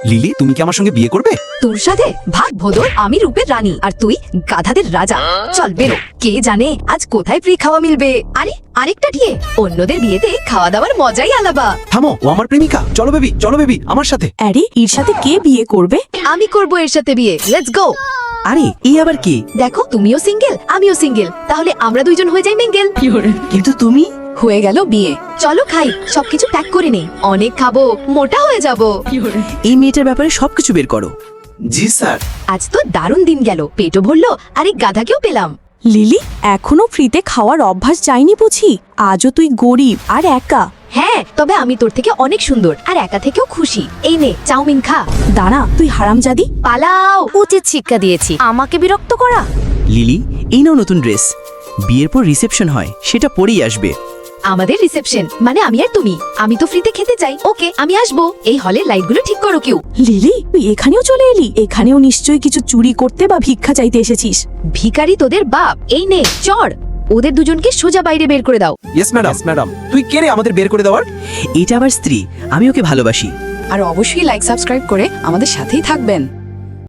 Lily, তুমি কি আমার সঙ্গে বিয়ে করবে? তোর সাথে ভাগ ভোদর, আমি রূপের রানী আর তুই গাধাদের রাজা। চল বেরো, কে জানে আজ কোথায় ফ্রি খাওয়া মিলবে। আরে আরেকটা টিয়ে, অন্যদের বিয়েতে খাওয়া দাওয়ার মজাই আলাদা। থামো, ও আমার প্রেমিকা। চলো বেবি আমার সাথে। আরে এর সাথে কে বিয়ে করবে? আমি করব এর সাথে বিয়ে, লেটস গো। আরে এই আবার কি? দেখো, তুমিও সিঙ্গেল আমিও সিঙ্গেল, তাহলে আমরা দুইজন হয়ে যাই মিঙ্গেল। কিন্তু তুমি হয়ে গেল বিয়ে। চলো খাই, সবকিছু প্যাক করে নেই, অনেক খাবো, মোটা হয়ে যাব। এই মেয়েটার ব্যাপারে সবকিছু বের করো। জি স্যার। আজ তো দারুণ দিন গেল, পেটও ভরলো আর এই গাধাকেও পেলাম। লিলি, এখনো ফ্রিতে খাওয়ার অভ্যাস যায়নি বুঝি? আজও তুই গরিব আর একা। হ্যাঁ, তবে আমি তোর থেকে অনেক সুন্দর আর একা থেকেও খুশি। এই নে চাউমিন খা। দাঁড়া, তুই হারামজাদি। পালাও, উচিত শিক্ষা দিয়েছি, আমাকে বিরক্ত করা। লিলি, এই নাও নতুন ড্রেস। বিয়ের পর রিসেপশন হয়, সেটা পরেই আসবে। আমাদের রিসেপশন মানে আমি আর তুমি? আমি তো ফ্রিতে খেতে চাই। ওকে, আমি আসবো। এই হলের লাইটগুলো ঠিক করো কেউ। লিলি, তুই এখানেও চলে এলি? এখানেও নিশ্চয়ই কিছু চুরি করতে বা ভিক্ষা চাইতে এসেছিস। ভিখারি তোদের বাপ। এই নে চড়, ওদের দুজনকে সোজা বাইরে বের করে দাও। Yes madam. তুই কে রে আমাদের বের করে দেওয়ার? এটা আমার স্ত্রী, আমি ওকে ভালোবাসি। আর অবশ্যই লাইক সাবস্ক্রাইব করে আমাদের সাথেই থাকবেন।